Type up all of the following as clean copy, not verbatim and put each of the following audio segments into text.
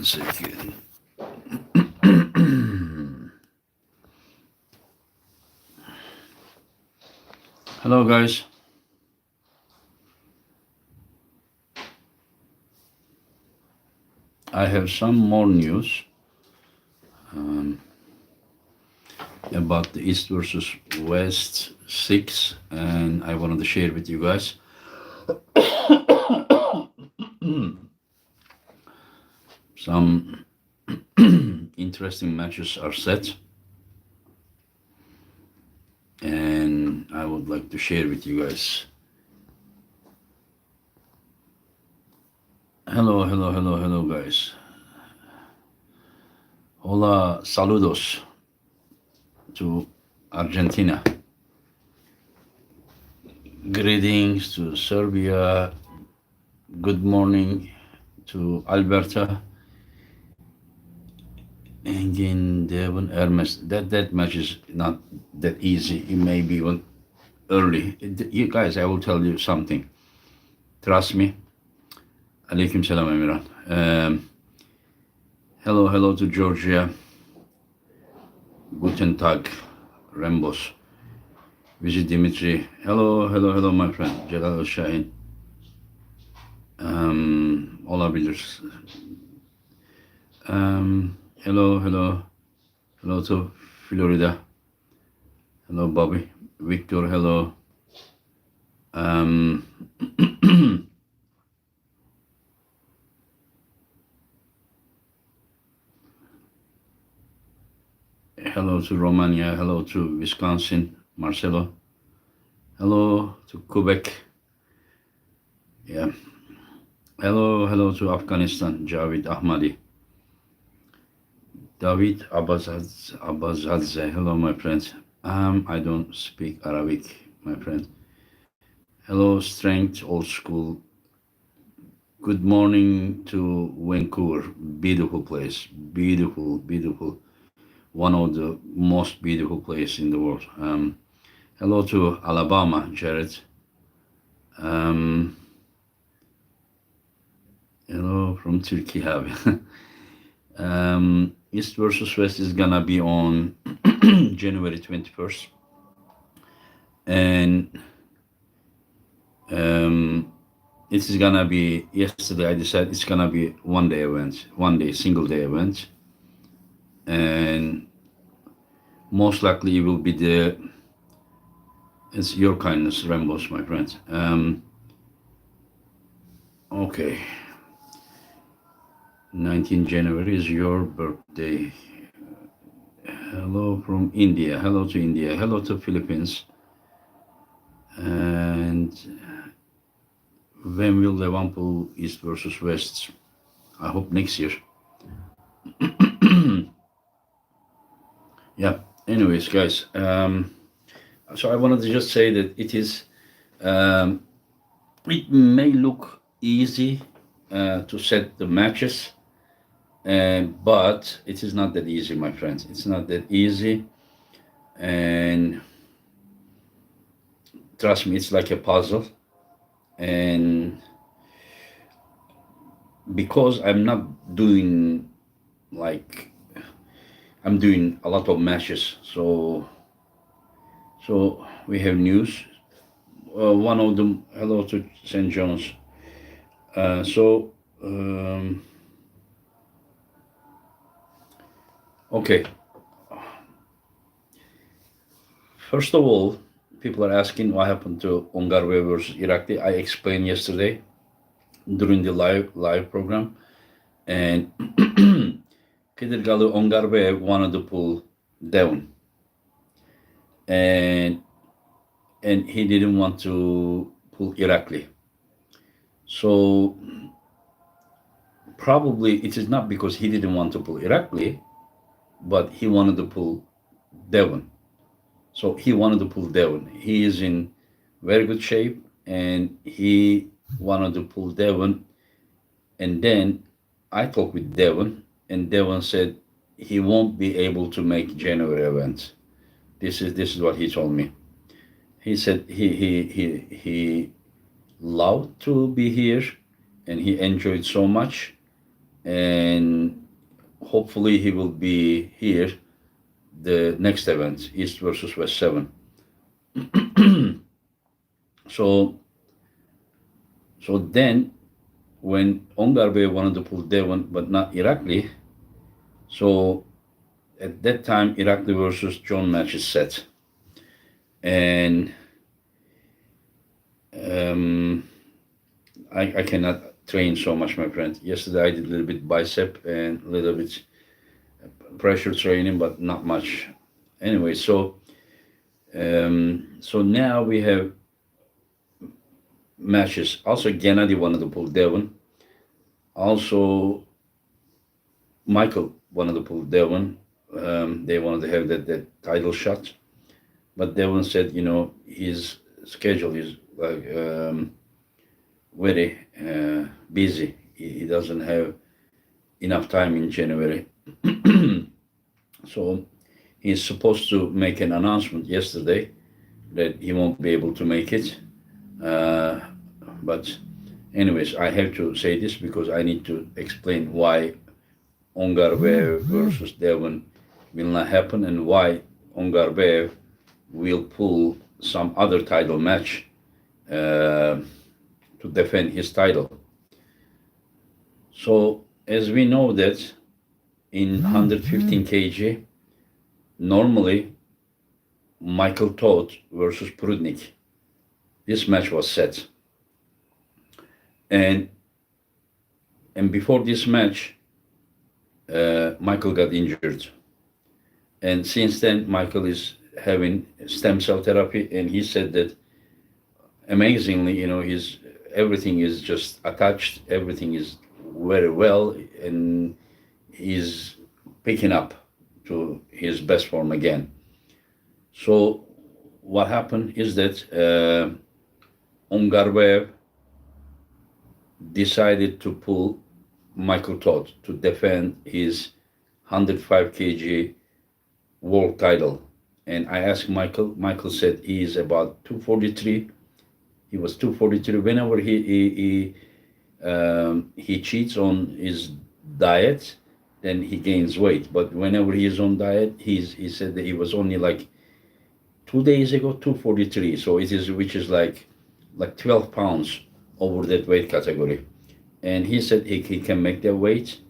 second. Hello, guys. I have some more news about the East versus West 6, and I wanted to share with you guys. Some interesting matches are set, and I would like to share with you guys. Hello, guys. Hola, saludos to Argentina. Greetings to Serbia. Good morning to Alberta. Engin, Devon, Hermes. That match is not that easy. It may be even early. You guys, I will tell you something. Trust me. Aleyküm selam Emirhan. Hello to Georgia. Guten Tag, Rambos. Visit Dimitri. Hello, my friend. Celal Şahin. Olabilir. Hello to Florida. Hello, Bobby. Victor, hello. Hello to Romania. Hello to Wisconsin, Marcelo. Hello to Quebec. Yeah. Hello to Afghanistan, Javid Ahmadi. David Abazadze. Hello, my friend. I don't speak Arabic, my friend. Hello, Strength, Old School. Good morning to Vancouver. Beautiful place. Beautiful. One of the most beautiful places in the world. Hello to Alabama, Jared. Hello from Turkey, abi. East versus West is gonna be on January 21st. And it is gonna be, yesterday I decided it's gonna be one day, single day event. And most likely it will be it's your kindness, Rambos, my friend. Okay. 19 January is your birthday. Hello from India. Hello to India. Hello to Philippines. And when will Liverpool East versus West? I hope next year. Yeah. Anyways, guys. So I wanted to just say that it is. It may look easy to set the matches. But it is not that easy, my friends. It's not that easy. And trust me, it's like a puzzle. And because I'm not doing I'm doing a lot of matches. So we have news. One of them, hello to St. John's. Okay. First of all, people are asking what happened to Ongarve versus Irakli. I explained yesterday during the live program, and Kedirgalı Ongarve wanted to pull Devon, and he didn't want to pull Irakli. So probably it is not because he didn't want to pull Irakli, but he wanted to pull Devon. So he wanted to pull Devon. He is in very good shape, and he wanted to pull Devon. And then I talked with Devon, and Devon said he won't be able to make January event. This is what he told me. He said he loved to be here, and he enjoyed so much, and hopefully he will be here the next event, East versus West 7. So then when Ongarbe wanted to pull Devon but not Irakli, so at that time Irakli versus John match is set. And I cannot train so much, my friend. Yesterday I did a little bit bicep and a little bit pressure training, but not much. Anyway, so now we have matches. Also, Gennady wanted to pull Devon. Also, Michael wanted to pull Devon. They wanted to have that title shot, but Devon said, his schedule is like very busy. He doesn't have enough time in January. So he's supposed to make an announcement yesterday that he won't be able to make it. But anyways, I have to say this because I need to explain why Ongarbev versus Devon will not happen and why Ongarbev will pull some other title match to defend his title. So as we know that in 115 kg, normally Michael Todd versus Prudnik, this match was set. And before this match, Michael got injured. And since then, Michael is having stem cell therapy, and he said that amazingly, his everything is just attached, everything is very well, and he's picking up to his best form again. So what happened is that Ongarbev decided to pull Michael Todd to defend his 105 kg world title. And I asked Michael. Michael said he is about 243. He was 243. Whenever he cheats on his diet, then he gains weight. But whenever he is on diet, he said that he was only like 2 days ago 243. So which is like 12 pounds over that weight category. And he said he can make that weight,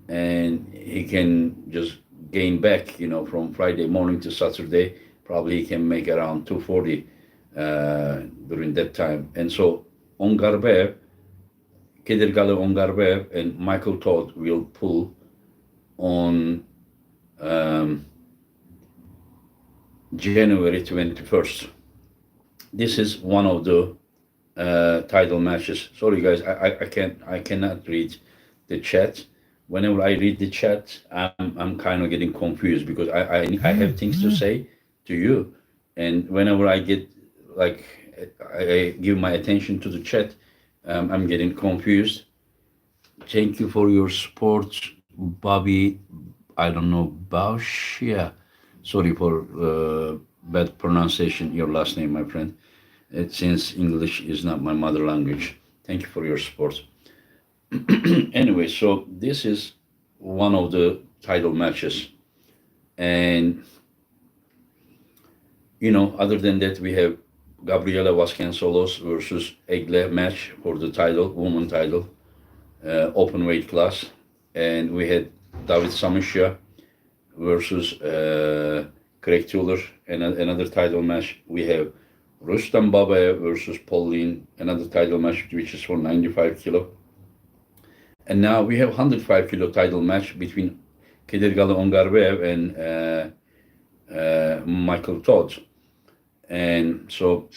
and he can just gain back, from Friday morning to Saturday. Probably he can make around 240 during that time. And so Ongarbev, Kedirgali Ongarbev and Michael Todd will pull on January 21st. This is one of the title matches. Sorry guys, I cannot read the chat. Whenever I read the chat, I'm kind of getting confused because I have things to say to you, and whenever I get I give my attention to the chat, I'm getting confused. Thank you for your support, Bobby. I don't know, Bausch. Yeah, sorry for bad pronunciation. Your last name, my friend. Since English is not my mother language. Thank you for your support. Anyway, so this is one of the title matches. And, other than that, we have Gabriela Vasconcelos versus Egle match for the title, woman title, open weight class. And we had David Samusha versus Craig Tuller, another title match. We have Rustam Babayev versus Pauline, another title match, which is for 95 kilo. And now we have 105 kilo title match between Kedirgali Ongarbev and Michael Todd. And so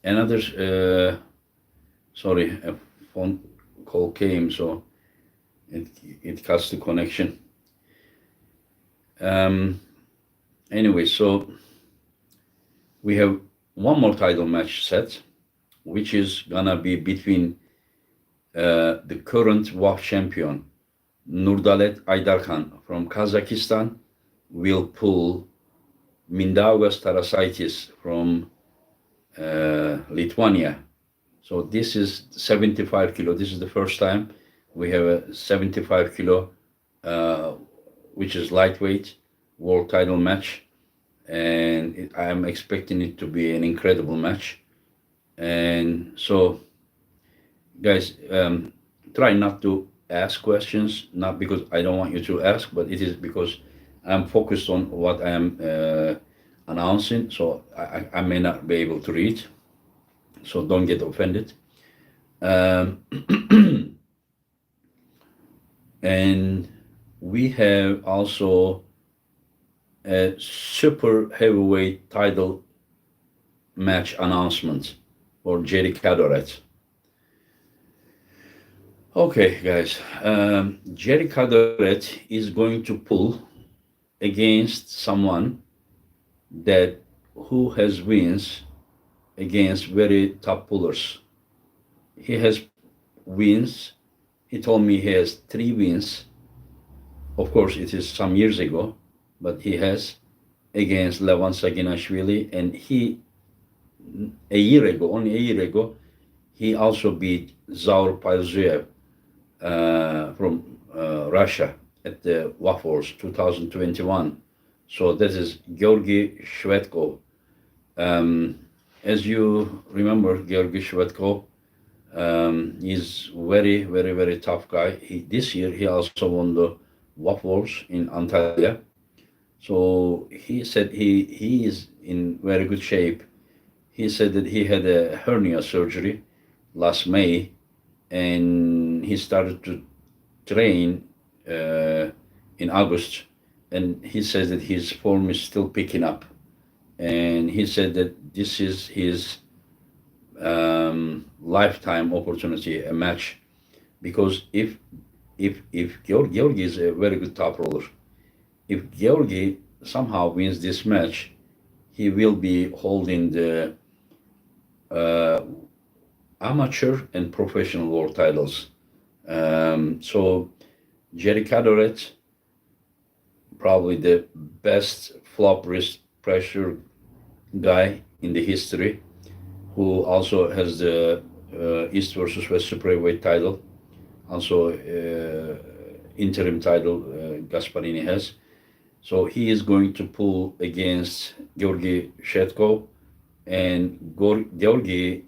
another, sorry, a phone call came, so it cuts the connection. Anyway, so we have one more title match set, which is gonna be between the current WAF champion Nurdalet Aydarkhan from Kazakhstan will pull Mindaugas Tarasaitis from Lithuania. So this is 75 kilo. This is the first time we have a 75 kilo, uh, which is lightweight world title match, and I'm expecting it to be an incredible match. And so, guys, try not to ask questions, not because I don't want you to ask, but it is because I'm focused on what I am announcing. So I may not be able to read. So don't get offended. Um, and we have also a super heavyweight title match announcement for Jerry Cadoret. Okay, guys, Jerry Cadoret is going to pull against someone that who has wins against very top pullers. He has wins. He told me he has 3 wins. Of course, it is some years ago, but he has against Levan Saginashvili, and he a year ago, only a year ago, he also beat Zaur Pailzuev from Russia at the WAFORS 2021. So that is Georgy Shvedko. Um, as you remember, Georgy Shvedko is very, very, very tough guy. This year he also won the WAFORS in Antalya. So he said he is in very good shape. He said that he had a hernia surgery last May, and he started to train uh, in August, and he says that his form is still picking up. And he said that this is his lifetime opportunity, a match, because if Georgi is a very good top roller, if Georgi somehow wins this match, he will be holding the uh, amateur and professional world titles. So Jerry Cadoret, probably the best flop wrist pressure guy in the history, who also has the East versus West super heavyweight title, also interim title Gasparini has. So he is going to pull against Georgy Shetko, and Georgy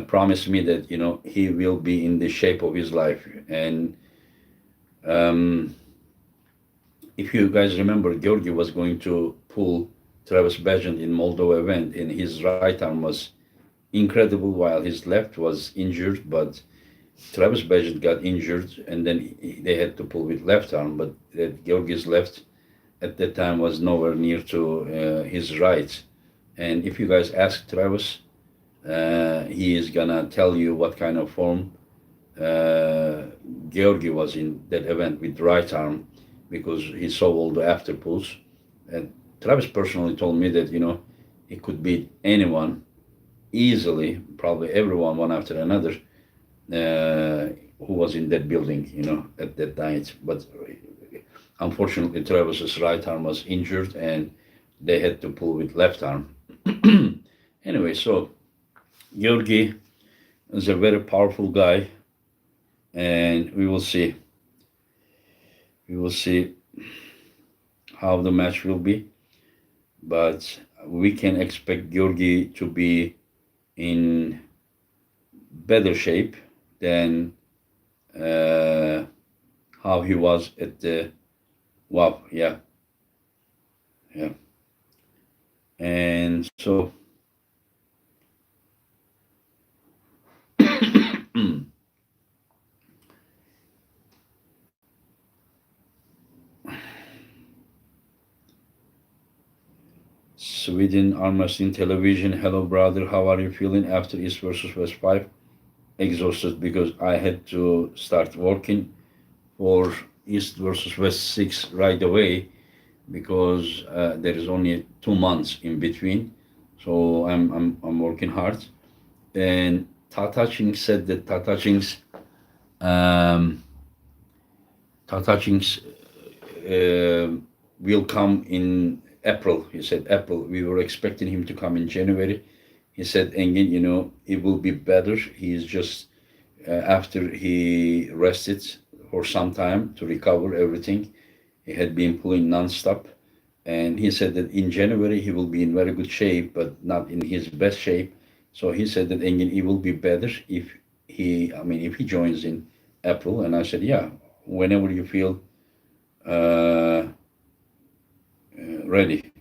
promised me that he will be in the shape of his life. And um, if you guys remember, Georgy was going to pull Travis Bagent in Moldova event, and his right arm was incredible while his left was injured. But Travis Bagent got injured, and then they had to pull with left arm. But Georgy's left at that time was nowhere near to his right. And if you guys ask Travis, he is gonna tell you what kind of form uh, Georgi was in that event with right arm, because he saw all the after pulls. And Travis personally told me that he could beat anyone easily, probably everyone one after another, who was in that building, at that night. But unfortunately, Travis's right arm was injured, and they had to pull with left arm. Anyway, so Georgi is a very powerful guy, and we will see. We will see how the match will be, but we can expect Georgi to be in better shape than uh, how he was at the WAP. Yeah, yeah. And so Sweden Arm Wrestling Television. Hello, brother. How are you feeling after East versus West 5? Exhausted because I had to start working for East versus West 6 right away, because there is only 2 months in between. So I'm working hard. And Tata Ching said that um, Tata Ching's will come in April. He said April. We were expecting him to come in January. He said, Engin, it will be better. He's just after he rested for some time to recover everything. He had been pulling nonstop, and he said that in January he will be in very good shape, but not in his best shape. So he said that Engin, it will be better if he joins in April. And I said, yeah, whenever you feel uh, ready,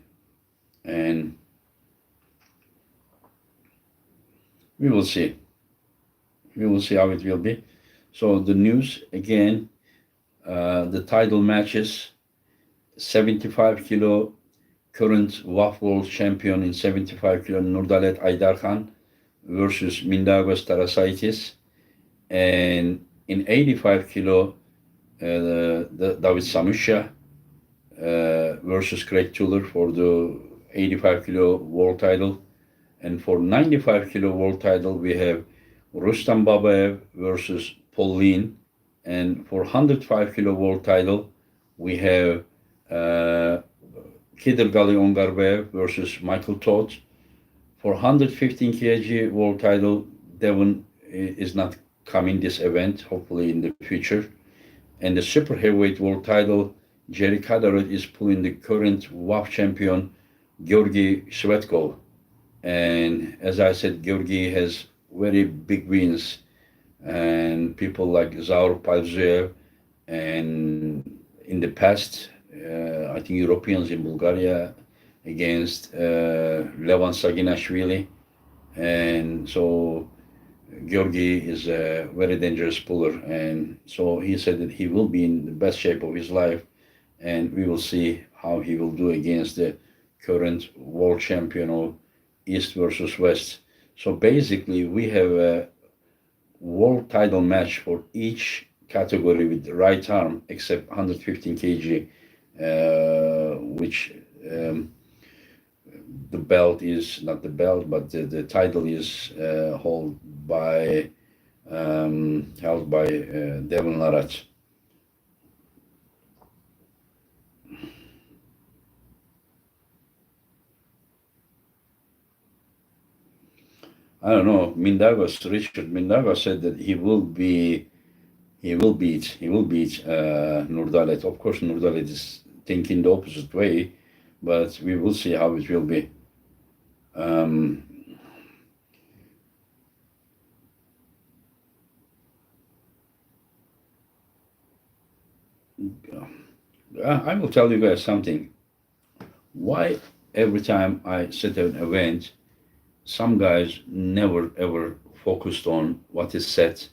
and we will see. We will see how it will be. So the news again, the title matches: 75 kilo current WAF world champion in 75 kilo Nurdalet Aydarkhan versus Mindaugas Tarasaitis, and in 85 kilo the David Samusha versus Craig Tuller for the 85 kilo world title. And for 95 kilo world title, we have Rustam Babaev versus Pauline. And for 105 kilo world title, we have Kidirgali Ongarbev versus Michael Todd. For 115 kg world title, Devon is not coming this event, hopefully in the future. And the super heavyweight world title, Jerry Kadaret is pulling the current WAF champion, Georgi Shvetkov. And as I said, Georgi has very big wins, and people like Zaur Palzev, and in the past, I think Europeans in Bulgaria against Levan Saginashvili. And so Georgi is a very dangerous puller, and so he said that he will be in the best shape of his life, and we will see how he will do against the current world champion of East versus West. So basically, we have a world title match for each category with the right arm, except 115 kg, which the belt is not the belt, but the title is held by Devon Larat. I don't know. Richard Mindaugas said that he will beat Nurdalet. Of course, Nurdalet is thinking the opposite way, but we will see how it will be. Um, I will tell you guys something. Why every time I set an event, some guys never ever focused on what is set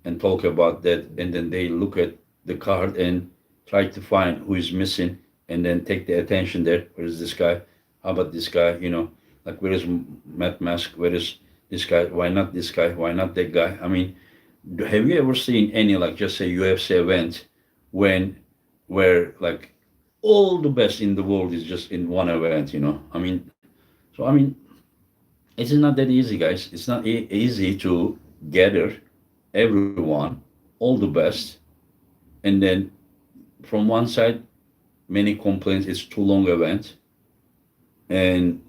and talk about that, and then they look at the card and try to find who is missing, and then take the attention there. Where is this guy? How about this guy? Like where is Matt Mask? Where is this guy? Why not this guy? Why not that guy? I mean, have you ever seen any, like, just say UFC event where like all the best in the world is just in one event? I mean, it's not that easy, guys. It's not easy to gather everyone, all the best, and then from one side, many complaints it's too long event. And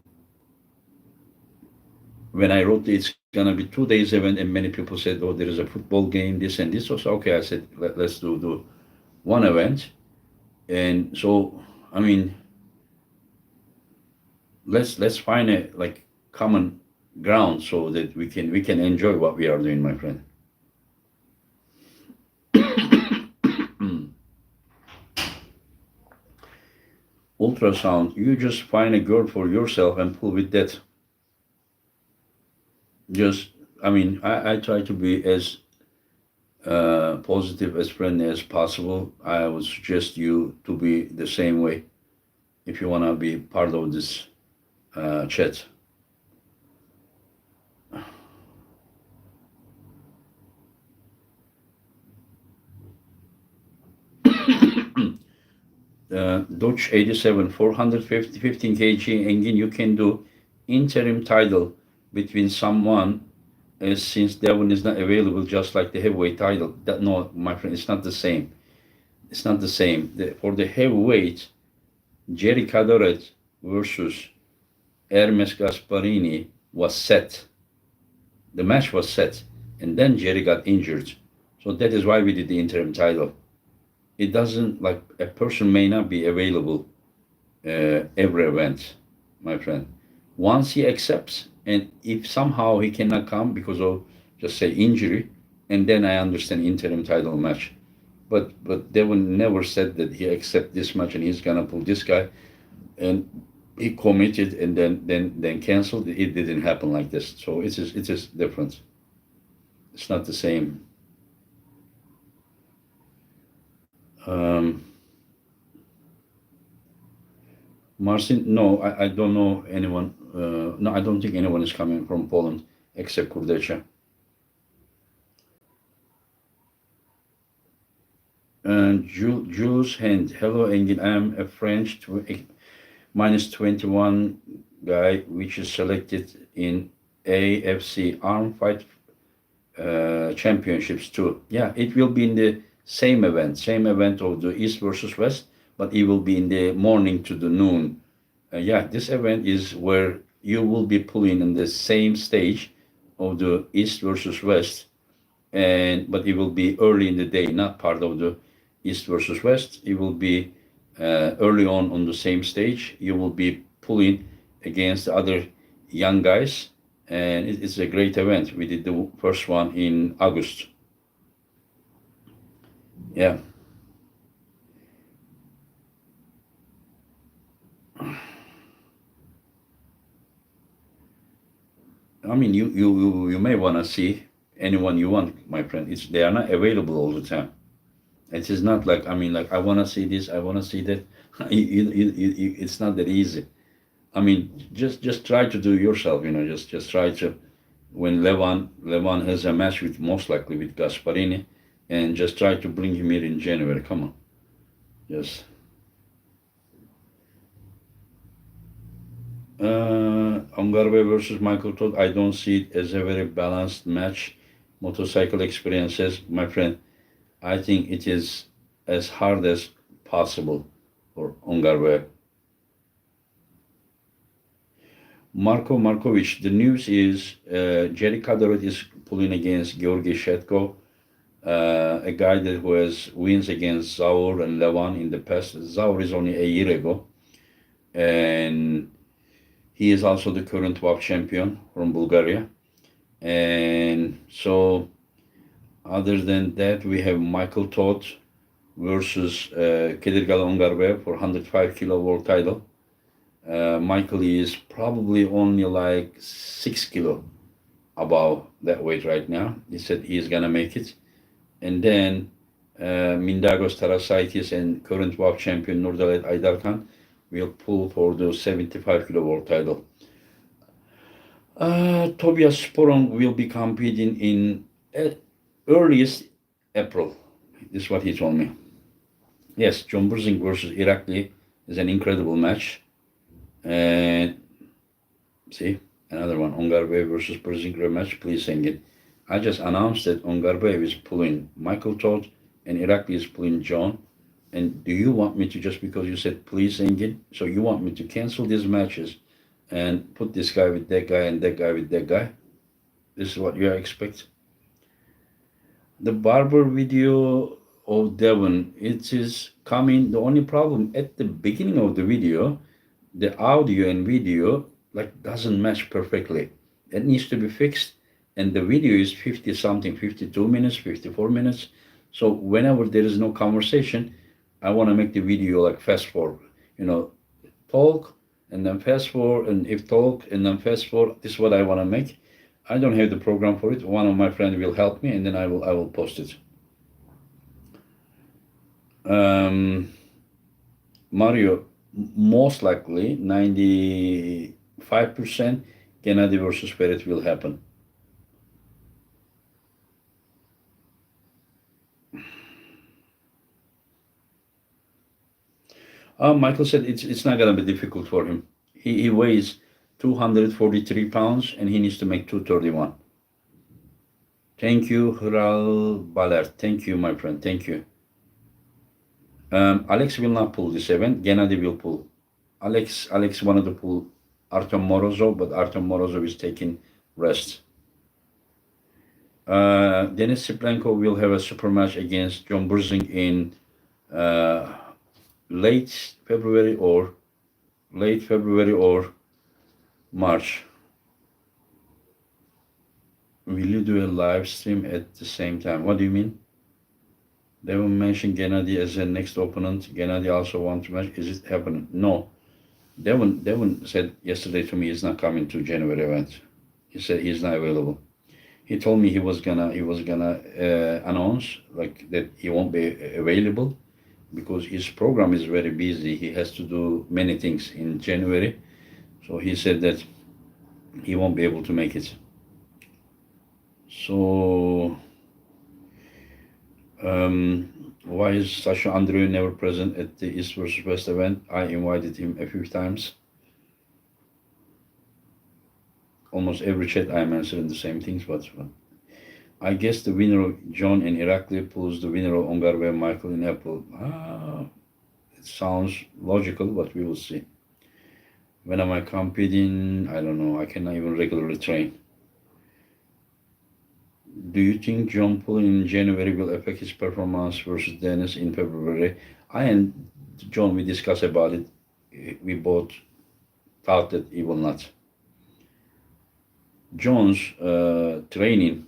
when I wrote it's gonna be 2 days event, and many people said, "Oh, there is a football game, this and this." So okay, I said, let's do one event. And so, I mean, let's find a like common ground so that we can enjoy what we are doing, my friend. Ultrasound, you just find a girl for yourself and pull with that. Just, I mean, I try to be as positive, as friendly as possible. I would suggest you to be the same way if you want to be part of this chat. Dutch 87, 450, 15 kg, Engin, you can do interim title between someone, since Devon is not available, just like the heavyweight title. That, no, my friend, it's not the same. It's not the same. For the heavyweight, Jerry Cadoret versus Hermes Gasparini was set. The match was set, and then Jerry got injured. So that is why we did the interim title. It doesn't like a person may not be available every event, my friend. Once he accepts, and if somehow he cannot come because of just say injury, and then I understand interim title match. But Devon never said that he accept this match and he's gonna pull this guy, and he committed and then canceled. It didn't happen like this. So it is different. It's not the same. Um, Marcin, no, I don't know anyone. No, I don't think anyone is coming from Poland except Kurdecha. And Jules Hand, hello Engin, I am a French minus 21 guy, which is selected in AFC Arm Fight Championships too. Yeah, it will be in the same event of the East versus West, but it will be in the morning to the noon. Yeah, this event is where you will be pulling in the same stage of the East versus West, and but it will be early in the day, not part of the East versus West. It will be early on the same stage. You will be pulling against the other young guys, and it's a great event. We did the first one in August. Yeah, I mean, you may want to see anyone you want, my friend. It's they are not available all the time. It is not like I mean, like I want to see this, I want to see that. It's not that easy. I mean, just try to do yourself. Just try to when Levan has a match with most likely with Gasparini, and just try to bring him here in January. Come on, just Ongarve versus Michael Todd. I don't see it as a very balanced match. Motorcycle experiences, my friend. I think it is as hard as possible for Ongarve. Marko Markovic, the news is Jerry Kadorot is pulling against Georgi Shetko, a guy that who has wins against Zaur and Levan in the past. Zaur is only a year ago, and he is also the current WAP champion from Bulgaria. And so, other than that, we have Michael Todd versus Kedirgal Ongarve for 105 kilo world title. Michael is probably only like 6 kilo above that weight right now. He said he's gonna make it. And then Mindagos Tarasaitis and current WAP champion Nurdalet Aydarkan will pull for the 75 kilo world title. Tobias Sporong will be competing in earliest April. This is what he told me. Yes, John Burzing versus Irakli is an incredible match. And see, another one, Ongarbev versus Burzing rematch, please sing it. I just announced that Ongarbev is pulling Michael Todd and Irakli is pulling John. And do you want me to, just because you said please sing it, so you want me to cancel these matches and put this guy with that guy and that guy with that guy? This is what you expect? The barber video of Devon, it is coming. The only problem at the beginning of the video, the audio and video like doesn't match perfectly. It needs to be fixed. And the video is 50 something, 52 minutes, 54 minutes. So whenever there is no conversation, I want to make the video like fast forward. Talk and then fast forward, and if talk and then fast forward. This is what I want to make. I don't have the program for it. One of my friends will help me, and then I will post it. Mario, most likely 95% Gennady versus Ferret will happen. Michael said it's not gonna be difficult for him. He weighs 243 pounds and he needs to make 231. Thank you, Hral Baler. Thank you, my friend. Thank you. Alex will not pull this event. Gennady will pull. Alex wanted to pull Artem Morozov, but Artem Morozov is taking rest. Denis Siplenko will have a super match against John Burzing in uh, late February or late February or March. Will you do a live stream at the same time? What do you mean? Devon mentioned Gennady as a next opponent. Gennady also wants to match. Is it happening? No. Devon said yesterday to me he's not coming to January event. He said he's not available. He told me he was gonna announce like that he won't be available because his program is very busy. He has to do many things in January. So he said that he won't be able to make it. So why is Sasha Andrew never present at the East versus West event? I invited him a few times. Almost every chat I am answering the same things, but I guess the winner of John and Irakli pulls the winner of Ongarve and Michael in April. It sounds logical, but we will see. When am I competing? I don't know. I cannot even regularly train. Do you think John pulling in January will affect his performance versus Dennis in February? I and John, we discussed about it. We both thought that he will not. John's training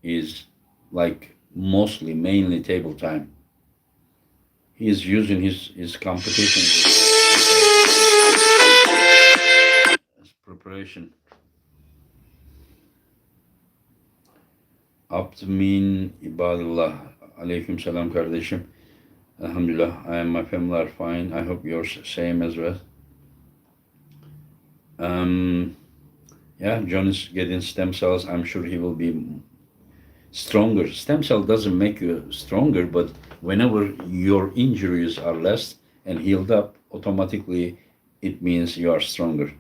is like mostly, mainly table time. He is using his competition as preparation. Abdmin ibadullah. Aleyküm selam kardeşim. Alhamdulillah. I and my family are fine. I hope yours same as well. Yeah, John is getting stem cells. I'm sure he will be stronger. Stem cell doesn't make you stronger, but whenever your injuries are less and healed up, automatically it means you are stronger.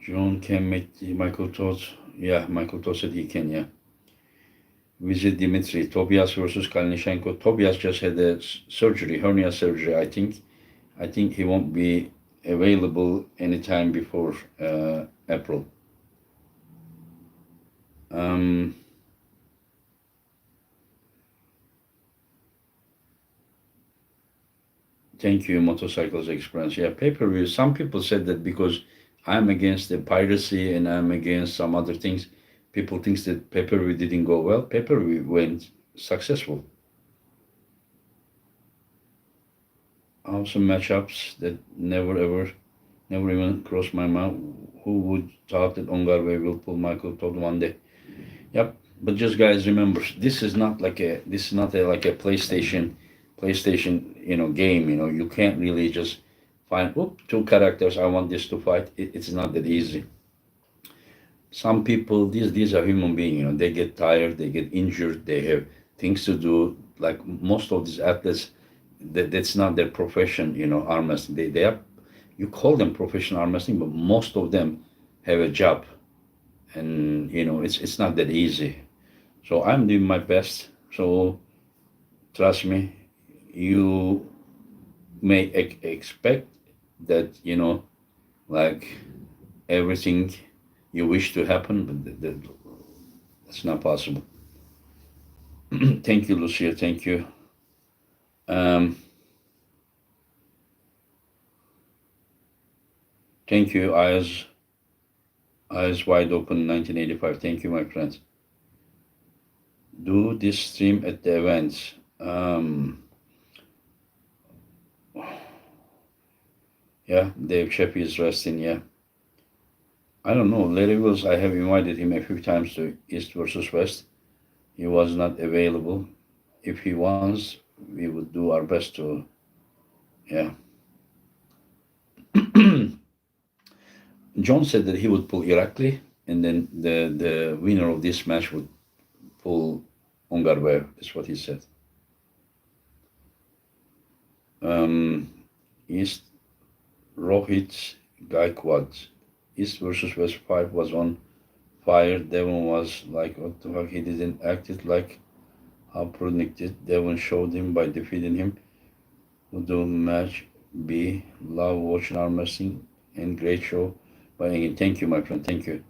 John can make Michael Todd. Yeah, Michael Todd said he can, yeah. Visit Dimitri. Tobias versus Kalnishenko. Tobias just had a surgery, hernia surgery, I think. I think he won't be available anytime before April. Thank you, Motorcycles Experience. Yeah, pay-per-view. Some people said that because I'm against the piracy and I'm against some other things, people think that pay-per-view didn't go well. Pay-per-view went successful. Awesome matchups that never even crossed my mind. Who would thought that Ongarve will pull Michael Todd one day? Yep. But just guys, remember, this is not like a like a PlayStation, game. You can't really just find two characters. I want this to fight. It's not that easy. Some people, these are human beings. They get tired, they get injured, they have things to do. Like most of these athletes, that's not their profession. Arm wrestling. They are, you call them professional arm wrestling, but most of them have a job, and it's not that easy. So I'm doing my best. So trust me, you may expect that like everything you wish to happen, but that's not possible. Thank you, Lucia. Thank you. Thank you, eyes wide open. 1985. Thank you, my friends. Do this stream at the events. Yeah, Dave Chappie is resting. Yeah. I don't know. Larry Wills, I have invited him a few times to East versus West. He was not available. If he wants, we would do our best to, yeah. John said that he would pull Irakli, and then the winner of this match would pull Ongarve. That's what he said. East Rohit Gaikwad. East versus West 5 was on fire. Devon was like, what the fuck? He didn't act it like how predicted. Devon showed him by defeating him. We'll do match B. Love watching arm wrestling and great show. But again, thank you, my friend. Thank you.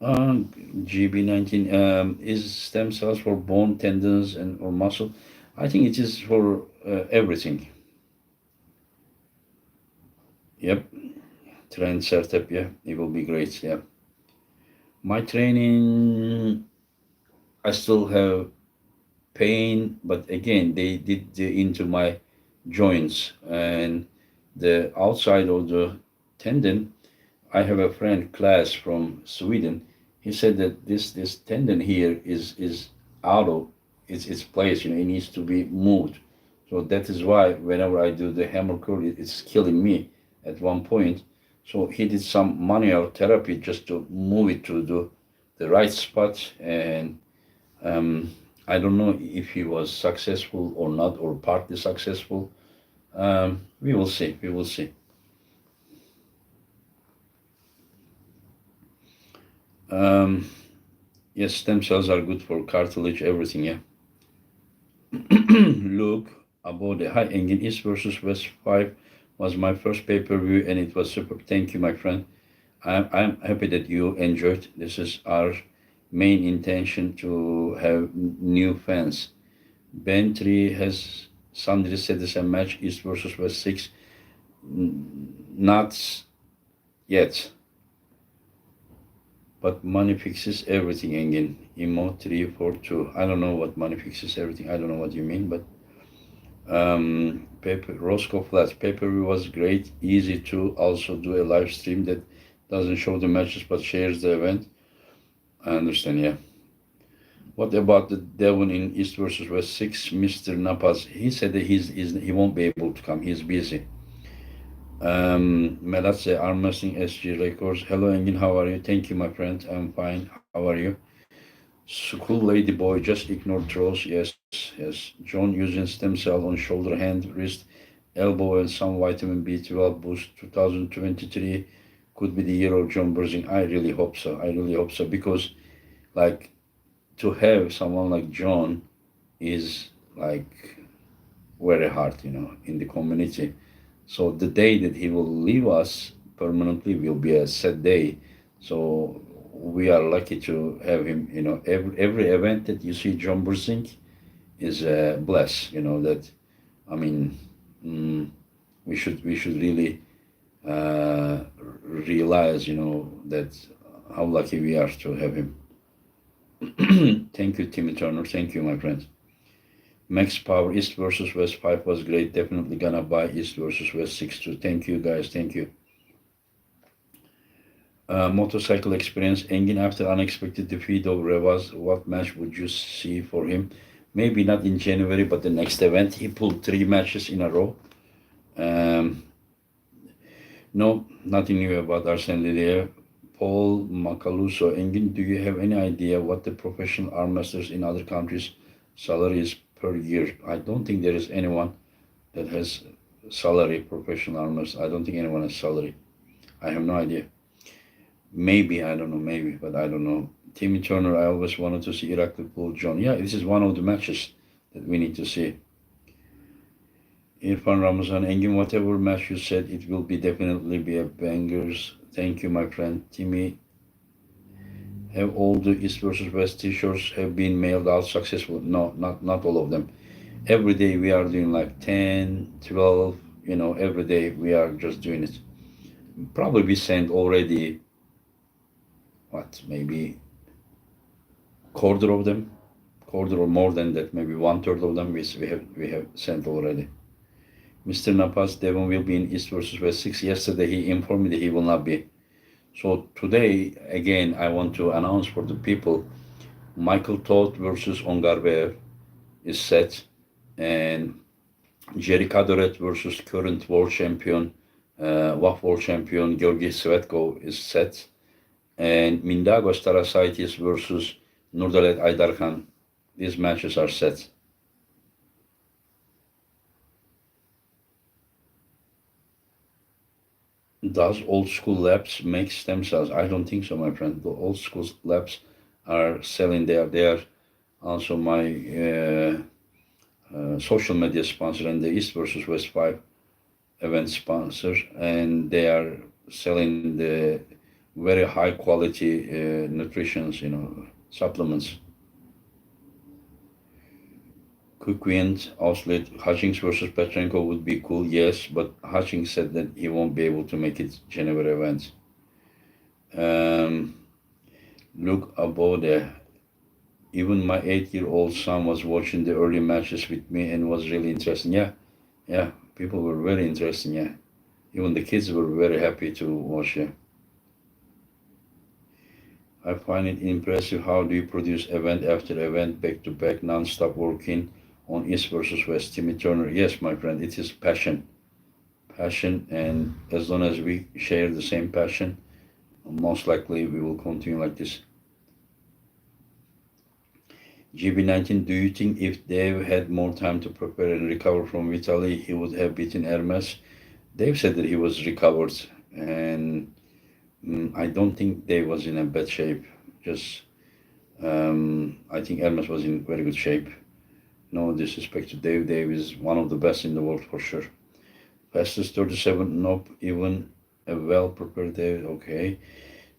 Uh, GB19 is stem cells for bone, tendons, and or muscle. I think it is for everything. Yep. Train setup. Yeah, it will be great. Yeah. My training, I still have pain, but again, they did into my joints and the outside of the tendon. I have a friend, class from Sweden. He said that this tendon here is out of its place. You know, it needs to be moved. So that is why whenever I do the hammer curl, it's killing me at one point. So he did some manual therapy just to move it to the right spot, and um, I don't know if he was successful or not, or partly successful. We will see. We will see. Um, yes, stem cells are good for cartilage, everything. Yeah. Look about the high engine East versus West 5 was my first pay per view, and it was super. Thank you, my friend. I'm happy that you enjoyed. This is our main intention to have new fans. Ben 3 has Sunday said this a match East versus West 6. Not yet, but money fixes everything again. Emo 342. I don't know what money fixes everything. I don't know what you mean, but paper Roscoe Flats pay-per-view was great, easy to also do a live stream that doesn't show the matches but shares the event. I understand, yeah. What about the Devon in East versus West 6, Mr. Napas? He said that he won't be able to come. He's busy. Melatse Arm Wrestling SG Records. Hello, Engin. How are you? Thank you, my friend. I'm fine. How are you? School lady boy, just ignore trolls. Yes, yes. John using stem cell on shoulder, hand, wrist, elbow, and some vitamin B12 boost. 2023 could be the year of John Burzing. I really hope so. I really hope so because, like, to have someone like John is like very hard, in the community. So the day that he will leave us permanently will be a sad day. So we are lucky to have him. Every event that you see John Burzing is a bless. That I mean, mm, we should really uh, realize, that how lucky we are to have him. Thank you, Timmy Turner. Thank you, my friend. Max Power East versus West 5 was great. Definitely gonna buy East versus West 6 too. Thank you, guys. Thank you. Motorcycle experience. Engin after unexpected defeat of Revaz. What match would you see for him? Maybe not in January, but the next event. He pulled 3 matches in a row. Um, no, nothing new about Arsene Lilier. Paul Macaluso. Engin, do you have any idea what the professional arm wrestlers in other countries' salary is per year? I don't think there is anyone that has salary, professional armors. I don't think anyone has salary. I have no idea. Maybe, I don't know, maybe, but I don't know. Timmy Turner, I always wanted to see Irakli pull John. Yeah, this is one of the matches that we need to see. Irfan Ramazan, Engin, whatever match you said, it will be definitely be a bangers. Thank you, my friend. Timmy, have all the East versus West t-shirts have been mailed out successfully? No, not all of them. Every day we are doing like 10, 12, every day we are just doing it. Probably we sent already, what, maybe quarter of them, quarter or more than that, maybe one third of them we have sent already. Mr. Napas, Devon will be in East versus West 6. Yesterday he informed me that he will not be. So today, again, I want to announce for the people, Michael Todd versus Ongarbeev is set, and Jerry Kadoret versus current world champion, WAF world champion Georgi Svetko is set, and Mindagos Tarasaitis versus Nurdalet Aydarkhan. These matches are set. Does old school labs make stem cells? I don't think so, my friend. The old school labs are selling there. They are also my social media sponsor and the East versus West 5 event sponsor, and they are selling the very high quality nutritions, supplements. Quick wins, Oslet, Hutchings versus Petrenko would be cool, yes, but Hutchings said that he won't be able to make it Geneva events. Um, Look above there. Even my 8-year-old son was watching the early matches with me and was really interesting. Yeah, yeah, people were very interesting. Yeah, even the kids were very happy to watch. Yeah, I find it impressive how do you produce event after event, back to back, non-stop working on East versus West. Timmy Turner. Yes, my friend, it is passion, and as long as we share the same passion, most likely we will continue like this. GB19, do you think if Dave had more time to prepare and recover from Vitaly, he would have beaten Hermes? Dave said that he was recovered, and I don't think Dave was in a bad shape. Just, I think Hermes was in very good shape. No disrespect to Dave. Dave is one of the best in the world for sure. Fastest 37, nope, even a well prepared Dave, okay.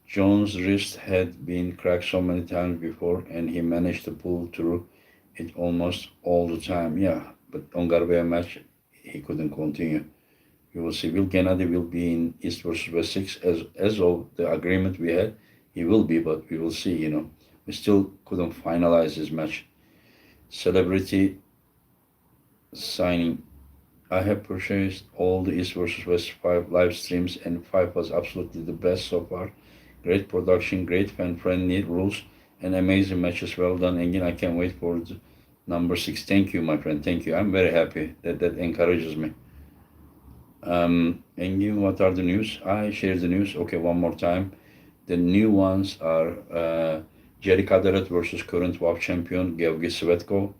Jones' wrist had been cracked so many times before, and he managed to pull through it almost all the time. Yeah, but on Garbea match, he couldn't continue. We will see. Will Gennady will be in East versus West 6 as of the agreement we had. He will be, but we will see. We still couldn't finalize this match. Celebrity signing. I have purchased all the East versus West 5 live streams, and 5 was absolutely the best so far. Great production, great fan-friendly rules, and amazing matches. Well done, Engin. I can't wait for the number 6. Thank you, my friend. Thank you. I'm very happy. That encourages me. Engin, what are the news? I share the news. Okay, one more time. The new ones are Jerry Kaderet versus current WAP champion Georgi Svetko,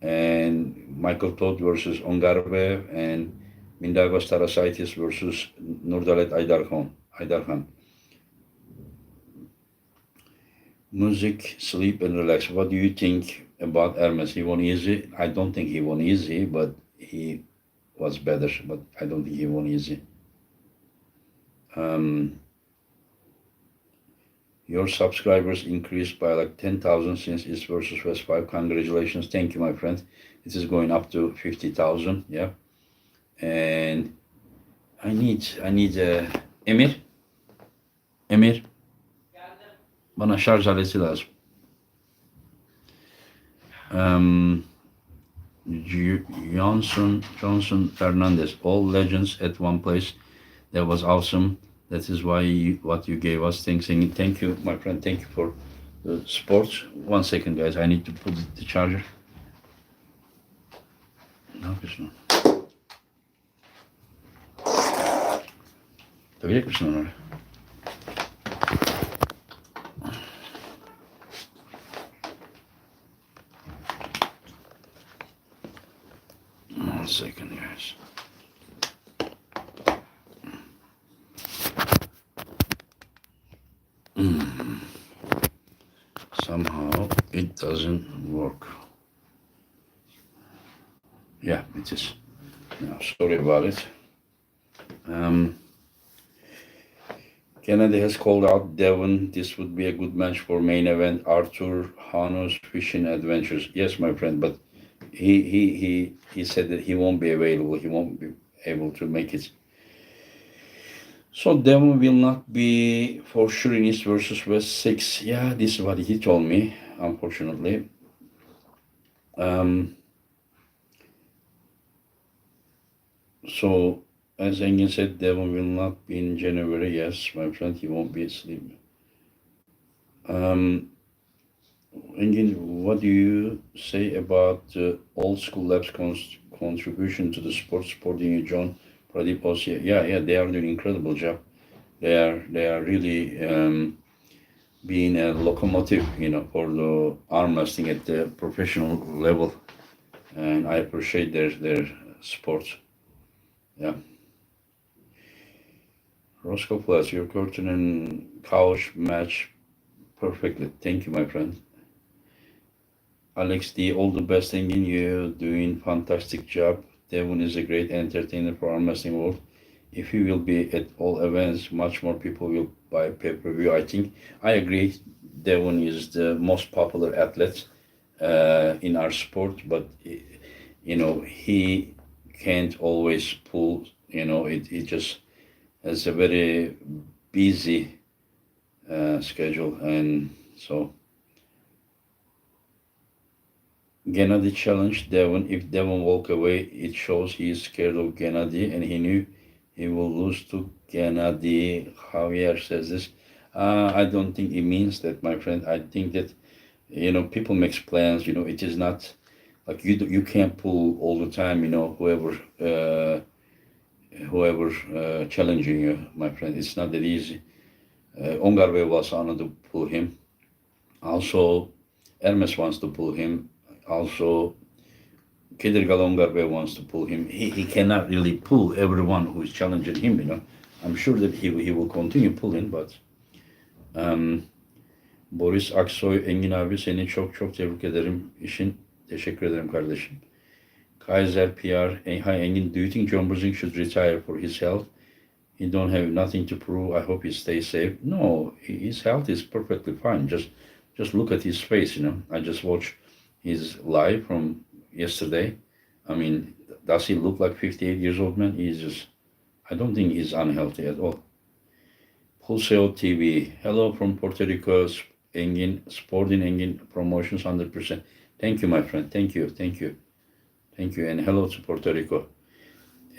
and Michael Todd versus Ongarbev, and Mindagos Tarasaitis versus Nurdalet Aydarkhan. Music, sleep, and relax. What do you think about Hermes? He won easy. I don't think he won easy, but he was better. But I don't think he won easy. Um, your subscribers increased by like 10,000 since East versus West 5. Congratulations. Thank you, my friend. It is going up to 50,000. Yeah. And I need Emir, bana şarj aleti lazım. Johnson Fernandez, all legends at one place. That was awesome. That is what you gave us. Thank you, my friend. Thank you for the support. 1 second, guys. I need to put the charger. Ne yapıyorsun? Takacak mısın onu oraya? One second, guys. Somehow it doesn't work. Yeah, it is. No, sorry about it. Kennedy has called out Devon. This would be a good match for main event. Arthur Hanu's Fishing Adventures. Yes, my friend, but he said that he won't be available. He won't be able to make it. So Devon will not be for sure in East versus West 6. Yeah, this is what he told me, unfortunately. So, as Engin said, Devon will not be in January. Yes, my friend, he won't be asleep. Engin, what do you say about the old school labs contribution to the sport supporting you, John Pradeep Ossia? Yeah, they are doing an incredible job. They are really being a locomotive, for the arm wrestling at the professional level, and I appreciate their support. Yeah. Roscoe Plus, your curtain and couch match perfectly. Thank you, my friend. Alex D, all the best in you, doing fantastic job. Devon is a great entertainer for our wrestling world. If he will be at all events, much more people will buy pay-per-view. I think I agree. Devon is the most popular athlete in our sport, but he can't always pull. It just has a very busy schedule, and so Gennady challenged Devon. If Devon walk away, it shows he is scared of Gennady, and he knew he will lose to Gennady. Javier says this. I don't think it means that, my friend. I think that people make plans. It is not like you can't pull all the time. Whoever challenging you, my friend. It's not that easy. Ongarve was honored to pull him. Also, Hermes wants to pull him. Also, Kedirgal Ongarve wants to pull him. He cannot really pull everyone who is challenging him. I'm sure that he will continue pulling, but um, Boris Aksoy, Engin abi seni çok çok tebrik ederim. Teşekkür ederim kardeşim. Kaiser PR, hi Engin, do you think John Brusing should retire for his health? He don't have nothing to prove. I hope he stays safe. No, his health is perfectly fine. Just look at his face. I just watched his live from yesterday. I mean, does he look like 58 years old man? I don't think he's unhealthy at all. Pulseo TV. Hello from Puerto Rico. Engin, Sporting Engin Promotions 100%. Thank you, my friend. Thank you. And hello to Puerto Rico.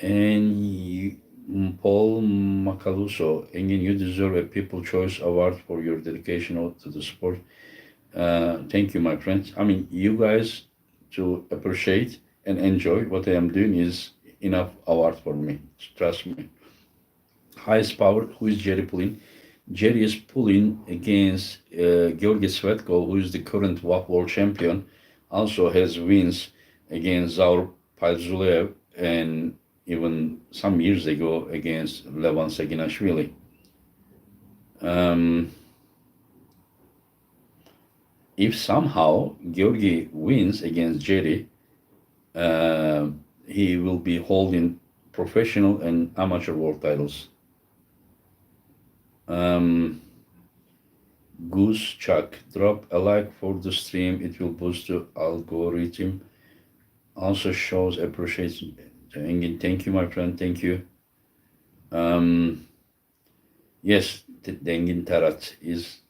And Paul Macaluso, Engin, you deserve a People Choice Award for your dedication to the sport. Thank you, my friends. I mean, you guys to appreciate and enjoy what I am doing is enough award for me. Trust me. Highest power, who is Jerry pulling? Jerry is pulling against Georgi Svetko, who is the current WAP world champion. Also has wins against Zaur Palzulev and even some years ago against Levan Saginashvili. If somehow Georgi wins against Jerry, he will be holding professional and amateur world titles. Goose Chuck, drop a like for the stream. It will boost the algorithm. Also shows appreciation. Engin, thank you, my friend. Thank you. Yes, Engin Tarat is,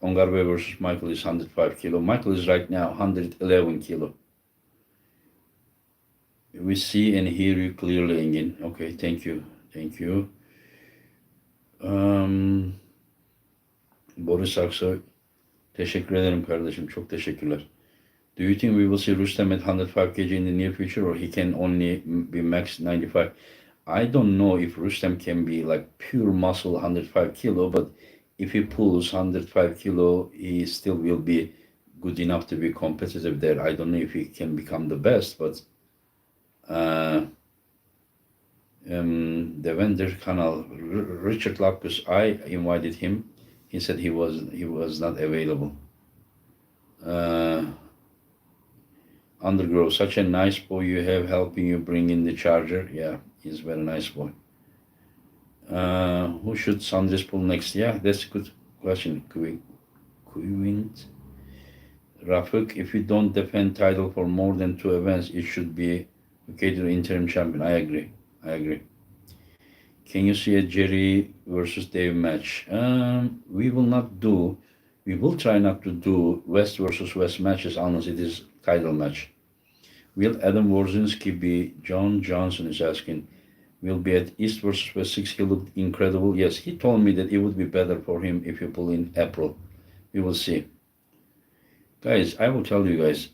Ongarve versus Michael is 105 kilo. Michael is right now 111 kilo. We see and hear you clearly, Engin. Okay, thank you. Boris Aksoy, teşekkür ederim kardeşim. Çok teşekkürler. Do you think we will see Rustem at 105 kg in the near future, or he can only be max 95? I don't know if Rustem can be like pure muscle 105 kilo, but if he pulls 105 kilo, he still will be good enough to be competitive there. I don't know if he can become the best, but Devender Kanal, Richard Lapkus, I invited him. He said he was not available. Undergrove, such a nice boy you have helping you bring in the charger. Yeah, he's a very nice boy. Who should Sandris pull next? Yeah, that's a good question. Kuwint. Rafik, if you don't defend title for more than 2 events, it should be okay to the interim champion. I agree. Can you see a Jerry versus Dave match? We will try not to do West versus West matches unless it is title match. Will Adam Warzinski be? John Johnson is asking. Will be at East versus West 6. He looked incredible. Yes, he told me that it would be better for him if you pull in April. We will see. Guys, I will tell you guys.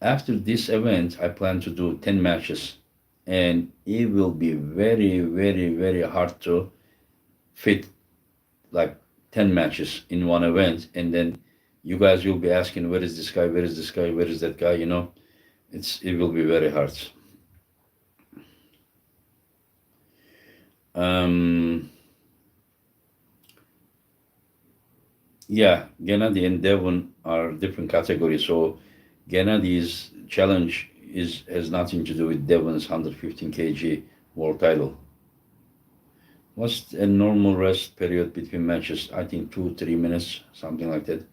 After this event, I plan to do 10 matches, and it will be very, very, very hard to fit like 10 matches in one event, and then you guys will be asking, where is this guy, where is that guy, it will be very hard. Yeah, Gennady and Devon are different categories. So Gennady's challenge is has nothing to do with Devon's 115 kg world title. What's a normal rest period between matches? I think 2 3 minutes, something like that.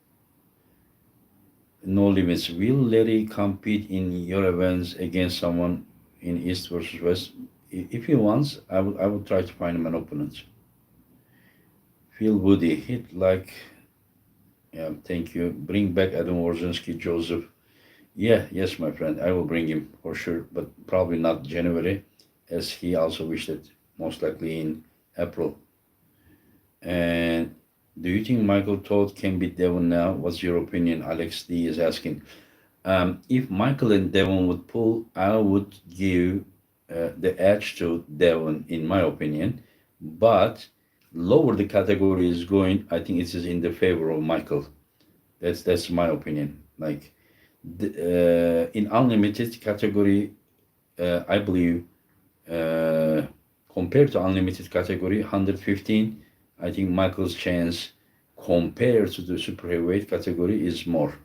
No limits. Will Larry compete in your events against someone in East versus West? If he wants, I would try to find him an opponent. Phil Woody hit like, yeah, thank you. Bring back Adam Warzinski, Joseph. Yeah, yes, my friend, I will bring him for sure, but probably not January, as he also wished it most likely in April. And do you think Michael Todd can beat Devon now? What's your opinion? Alex D is asking. If Michael and Devon would pull, I would give the edge to Devon, in my opinion. But lower the category is going, I think it is in the favor of Michael. That's my opinion. Like in unlimited category, I believe uh, compared to unlimited category 115, I think Michael's chance compared to the super heavyweight category is more.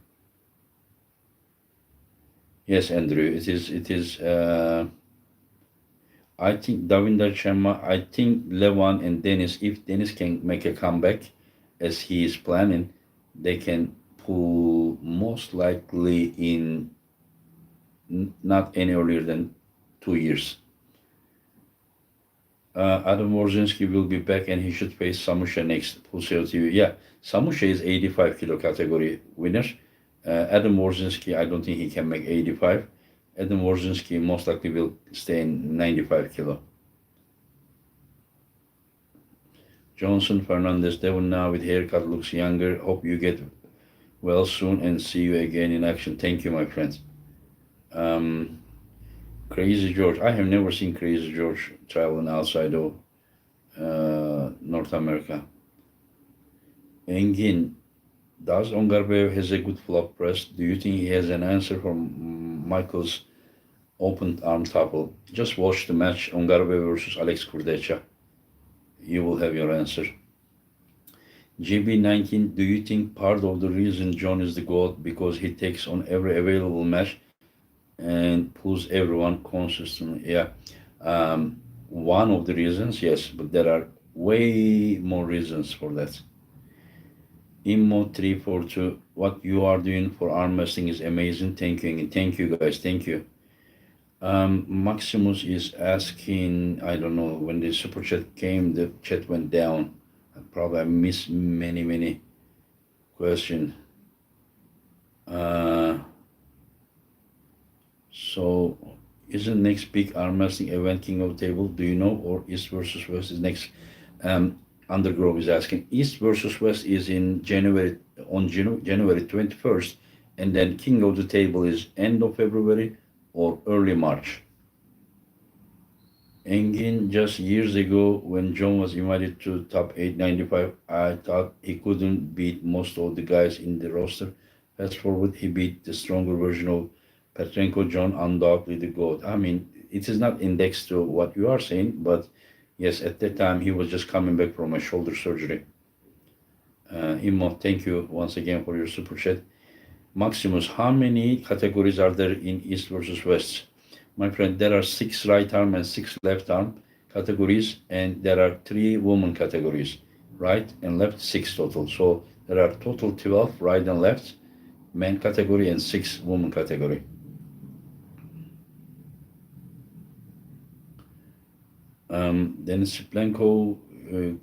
Yes, Andrew, it is. It is. I think Davinder Sharma. I think Levan and Dennis. If Dennis can make a comeback, as he is planning, they can pull most likely in not any earlier than 2 years. Adam Warzinski will be back and he should face Samusha next. Pulseo TV. Yeah, Samusha is 85 kilo category winner. Adam Warzinski, I don't think he can make 85. Adam Warzinski most likely will stay in 95 kilo. Johnson Fernandez, Devon now with haircut looks younger. Hope you get well soon and see you again in action. Thank you, my friends. Um, Crazy George. I have never seen Crazy George traveling outside of North America. Engin, does Ongarbev has a good flop press? Do you think he has an answer for Michael's open arm topple? Just watch the match Ongarbev versus Alex Kurdecha. You will have your answer. GB19, do you think part of the reason John is the GOAT because he takes on every available match and pulls everyone consistently? Yeah. One of the reasons, yes, but there are way more reasons for that. Immo342, what you are doing for arm wrestling is amazing. Thank you. And thank you, guys. Thank you. Maximus is asking, I don't know, when the super chat came, the chat went down. Probably I missed many questions. Uh, so, isn't next big arm wrestling event King of the Table? Do you know? Or East versus West is next? Um, Undergrove is asking. East versus West is in January, on January 21st, and then King of the Table is end of February or early March. Engin, just years ago when John was invited to top 895, I thought he couldn't beat most of the guys in the roster. Fast forward, he beat the stronger version of Petrenko. John, undoubtedly the GOAT. I mean, it is not indexed to what you are saying, but yes, at that time he was just coming back from a shoulder surgery. Immo, thank you once again for your super chat. Maximus, how many categories are there in East versus West? My friend, there are 6 right arm and 6 left arm categories, and there are 3 women categories, right and left, 6 total. So there are total 12 right and left men category and 6 women category. Deniz Blanco,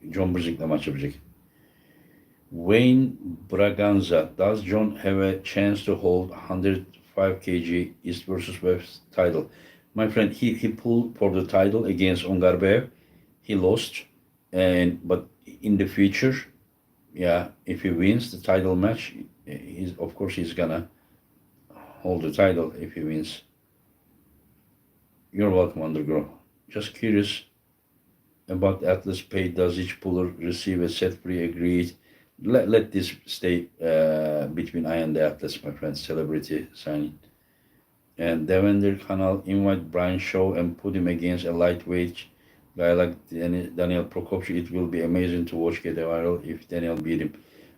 John Brzik'le maç yapacak. Wayne Braganza, does John have a chance to hold 105 kg East versus West title? My friend, he pulled for the title against Ongarbev. He lost, and but in the future, yeah, if he wins the title match, he's of course he's gonna hold the title if he wins. You're welcome, Undergrow. Just curious about Atlas pay. Does each puller receive a set free? Agreed. Let this stay between I and the Atlas, my friend. Celebrity signing. And Devender Kanal invite Brian Shaw and put him against a lightweight guy like Daniel Prokopchi. It will be amazing to watch get viral if Daniel beat him.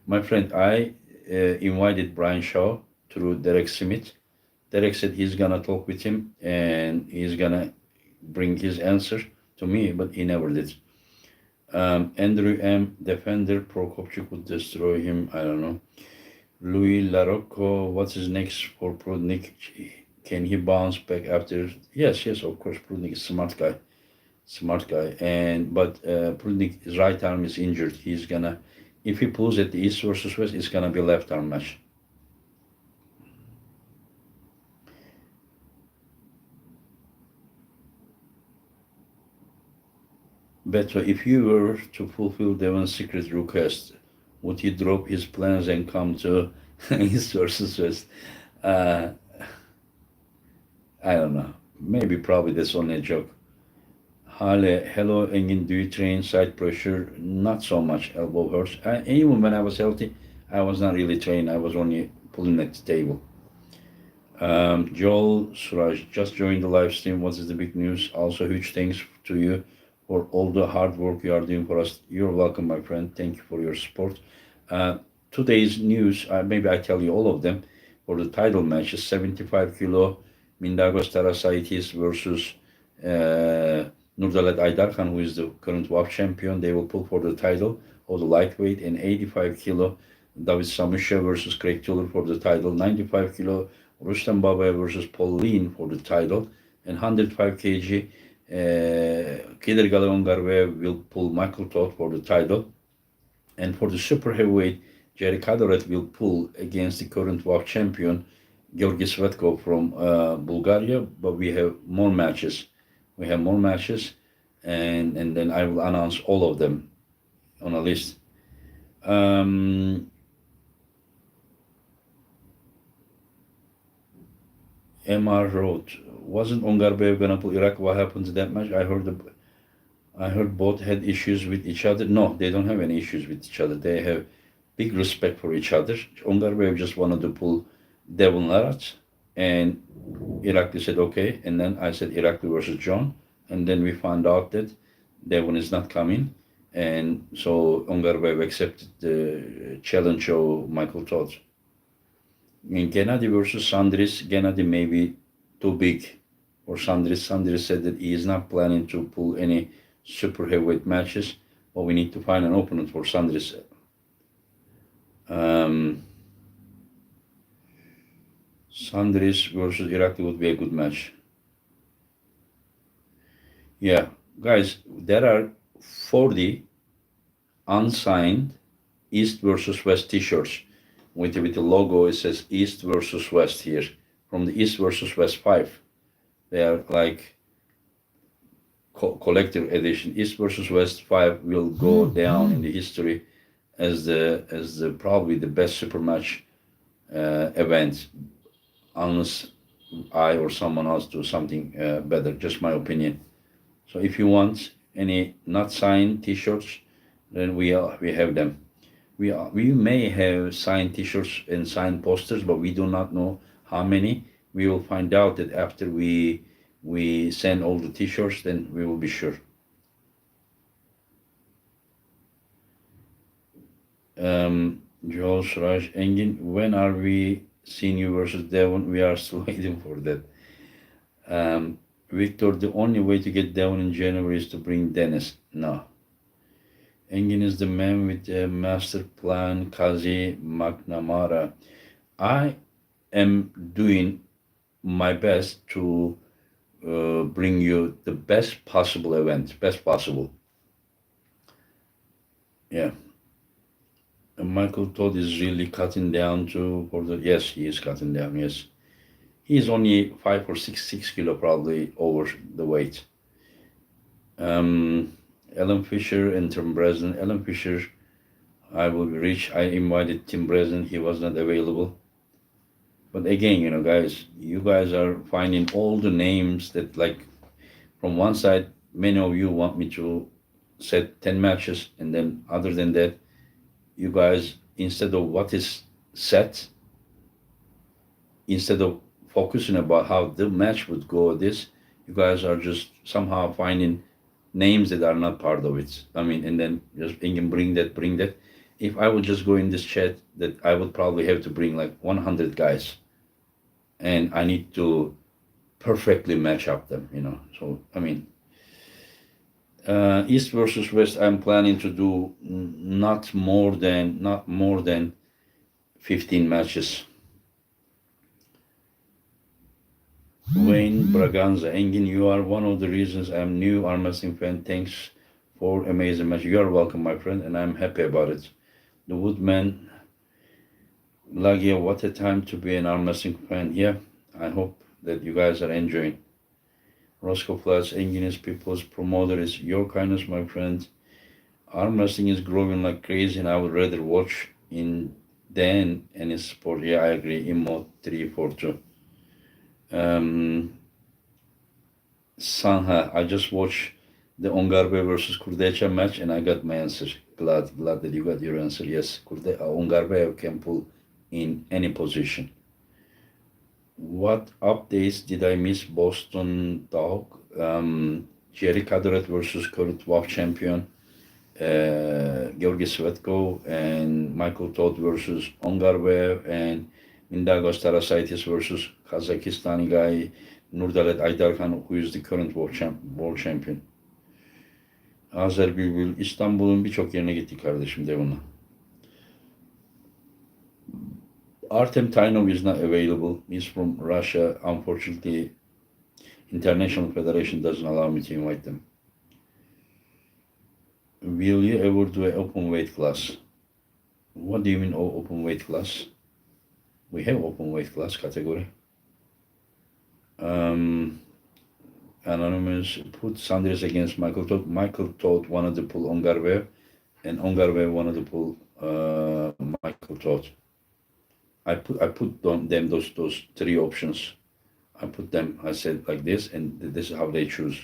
My friend, I invited Brian Shaw through Derek Smith. Derek said he's gonna talk with him and he's gonna bring his answer to me, but he never did. Andrew M. Defender Prokopchuk would destroy him. I don't know. Louis Larocco, what's his next for Prudnik? Can he bounce back after? Yes, yes, of course. Prudnik is a smart guy. And but Prudnik's right arm is injured. He's gonna, if he pulls at the East versus West, it's gonna be left arm match. Beto, if you were to fulfill Devon's secret request, would he drop his plans and come to East versus West? Uh, I don't know. Maybe, probably that's only a joke. Hale, hello, Engin, do you train side pressure? Not so much, elbow hurts. Even when I was healthy, I was not really trained. I was only pulling at the table. Joel Suraj just joined the live stream. What is the big news? Also, huge thanks to you for all the hard work you are doing for us. You're welcome, my friend. Thank you for your support. Uh, Today's news, maybe I tell you all of them. For the title match, 75 kilo Mindagos Tarasaitis versus Nurdalet Aydarkhan, who is the current WAF champion. They will pull for the title of the lightweight. And 85 kilo David Samusha versus Craig Tuller for the title. 95 kilo Rustam Babaya versus Paul Lean for the title. And 105 kg Kider Galeon Garve will pull Michael Todd for the title. And for the super heavyweight, Jerry Kadoret will pull against the current WAF champion, Georgi Svetkov from Bulgaria. But we have more matches. And then I will announce all of them on a list. MR wrote, wasn't Ongarbayev gonna pull Iraq? What happened to that match? I heard both had issues with each other. No, they don't have any issues with each other. They have big respect for each other. Ongarbayev just wanted to pull Devon Larat, and Irakli said okay. And then I said Irakli versus John, and then we found out that Devon is not coming, and so Ongarbayev accepted the challenge of Michael Todd. In Gennady versus Sandris, Gennady may be too big for Sandris. Sandris said that he is not planning to pull any super heavyweight matches, but we need to find an opponent for Sandris. Sandris versus Irakli would be a good match. Yeah, guys, there are 40 unsigned East versus West t-shirts. With the logo, it says East versus West here. From the East versus West 5. They are like collective edition. East versus West 5 will go down in the history as the probably the best super match event, unless I or someone else do something better. Just my opinion. So if you want any not signed t-shirts, then we have them. We may have signed t-shirts and signed posters, but we do not know how many. We will find out that after we send all the t-shirts, then we will be sure. Joel Suraj Engin, when are we seeing you versus Devon? We are still waiting for that. Victor, the only way to get Devon in January is to bring Dennis. No. Engin is the man with the master plan, Kazi McNamara. I am doing my best to bring you the best possible event, best possible. Yeah. And Michael Todd is really cutting down yes, he is cutting down, yes. He is only 5 or 6 kilo probably over the weight. Ellen Fisher and Tim Breslin. Ellen Fisher, I will reach. I invited Tim Breslin. He was not available. But again, guys, you guys are finding all the names that, like, from one side, many of you want me to set 10 matches, and then other than that, you guys, instead of what is set, instead of focusing about how the match would go, you guys are just somehow finding names that are not part of it. I mean, and then just bring that. if I would just go in this chat, that I would probably have to bring like 100 guys, and I need to perfectly match up them, you know. So I mean, East versus West, I'm planning to do not more than 15 matches. Wayne Braganza, Engin, you are one of the reasons I'm new arm wrestling fan. Thanks for amazing match. You are welcome, my friend, and I'm happy about it. The Woodman, Lagia, what a time to be an arm wrestling fan. Yeah, I hope that you guys are enjoying. Roscoe Flats, Engineers People's Promoter is your kindness, my friend. Arm wrestling is growing like crazy, and I would rather watch in than any sport. Yeah, I agree. Immo 342. Sanha, I just watched the Ongarbe versus Kurdecha match, and I got my answer. Glad that you got your answer. Yes, Ongarbe can pull in any position. What updates did I miss? Boston Dog, Jerry Caderet versus current WAF champion, Georgi Svetko, and Michael Todd versus Ongarbev, and Mindagos Tarasaitis versus Kazakhstani guy Nurdalet Aydarkhan, who is the current world champion. Azer Bülbül, İstanbul'un birçok yerine gittik kardeşim Devon'la. Artem Tainov is not available. He's from Russia. Unfortunately, International Federation doesn't allow me to invite them. Will you ever do an open weight class? What do you mean open weight class? We have open weight class category. Anonymous put Sanders against Michael Todd. Michael Todd wanted to pull Ongarbev, and Ongarbev wanted to pull Michael Todd. I put them those three options. I put them. I said like this, and this is how they choose.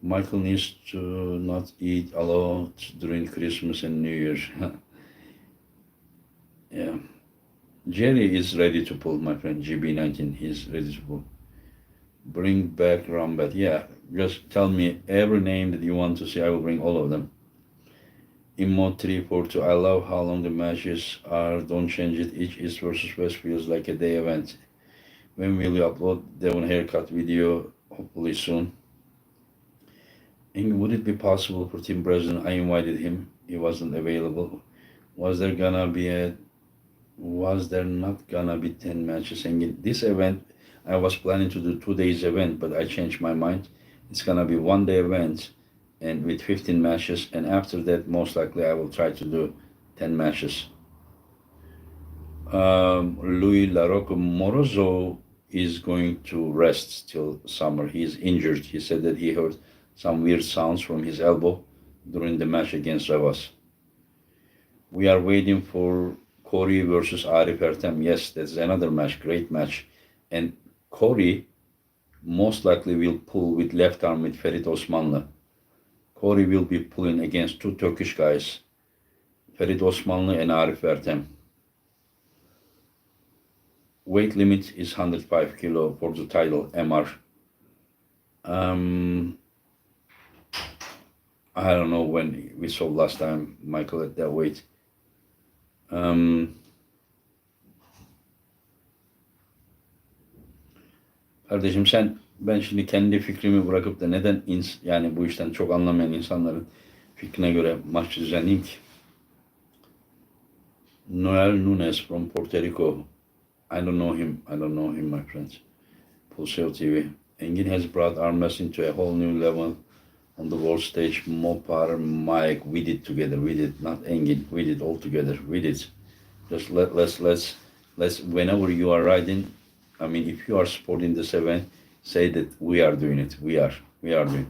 Michael needs to not eat a lot during Christmas and New Year. Yeah. Jerry is ready to pull, my friend. GB19, he's ready to pull. Bring back Rambat. Yeah, just tell me every name that you want to see. I will bring all of them. Immo 342. I love how long the matches are. Don't change it. Each East versus West feels like a day event. When will you upload Devon haircut video? Hopefully soon. And would it be possible for Team President? I invited him. He wasn't available. Was there not gonna be 10 matches? And this event, I was planning to do 2 days event, but I changed my mind. It's gonna be 1 day event, and with 15 matches. And after that, most likely, I will try to do 10 matches. Louis Larocco Morozo is going to rest till summer. He's injured. He said that he heard some weird sounds from his elbow during the match against Revas. We are waiting for Corey versus Arif Ertem. Yes, that's another match, great match. And Corey most likely will pull with left arm with Ferit Osmanlı. Corey will be pulling against two Turkish guys, Ferit Osmanlı and Arif Ertem. Weight limit is 105 kilo for the title, MR. I don't know when we saw last time Michael at that weight. Kardeşim ben şimdi kendi fikrimi bırakıp da neden yani bu işten çok anlamayan insanların fikrine göre maç düzenleyeyim ki? Noel Nunes from Puerto Rico. I don't know him, my friends. Pulseo TV. Engin has brought arm wrestling to a whole new level on the world stage. Mopar, Mike, we did together. We did, not Engin. We did all together. We did. Just let's whenever you are riding, I mean, if you are supporting this event, say that we are doing it. We are doing.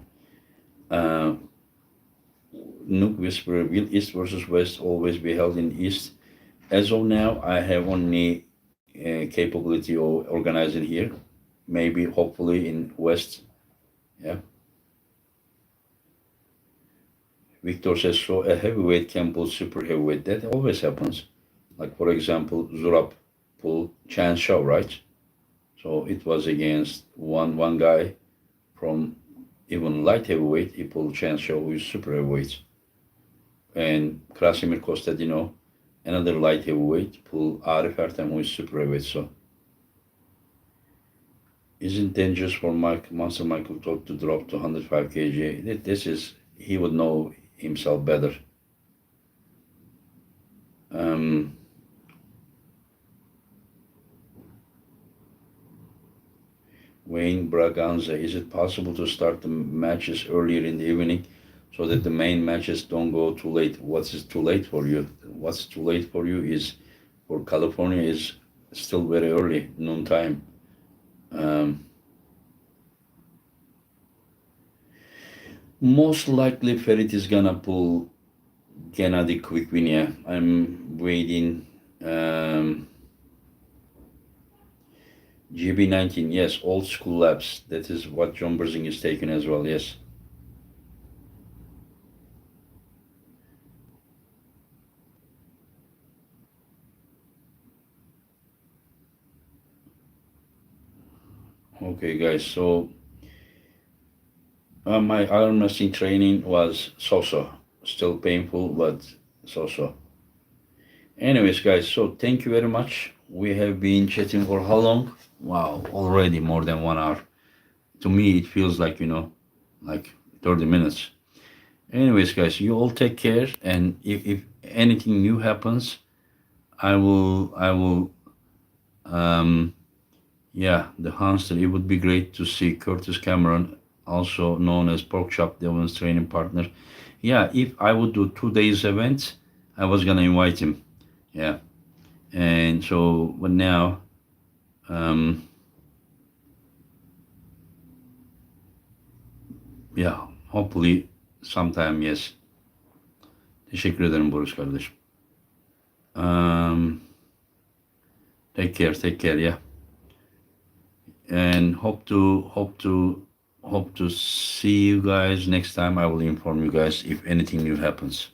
Nook Whisperer, will East versus West always be held in East? As of now, I have only capability of organizing here. Maybe, hopefully, in West. Yeah. Victor says, so a heavyweight can pull super heavyweight. That always happens. Like, for example, Zurab pulled Chan Shao, right? So it was against one guy from even light heavyweight. He pulled Chan Shao, who is super heavyweight. and Krasimir Kostadinov, another light heavyweight, pull Arif Ertem, who is super heavyweight. So isn't dangerous for Monster Michael Todd to drop to 105 kg? This is, he would know himself better. Um, Wayne Braganza, is it possible to start the matches earlier in the evening so that the main matches don't go too late? What's too late for you? What's too late for you is, for California, is still very early, noon time. Um, Most likely Ferit is gonna pull Gennady quick win. Yeah, I'm waiting. GB19, yes, old school labs. That is what John Berzing is taking as well. Yes. Okay, guys. So my arm wrestling training was so-so, still painful, but so-so. Anyways, guys. So thank you very much. We have been chatting for how long? Wow, already more than 1 hour. To me, it feels like, like 30 minutes. Anyways, guys, you all take care. And if anything new happens, I will, yeah, the Hunster. It would be great to see Curtis Cameron, also known as Porkchop, Devon's training partner. Yeah, if I would do 2 days event, I was gonna invite him. Yeah, and so, but now, um, yeah, hopefully sometime, yes. Teşekkür ederim Boris kardeşim. Um, take care, yeah. And hope to see you guys next time. I will inform you guys if anything new happens.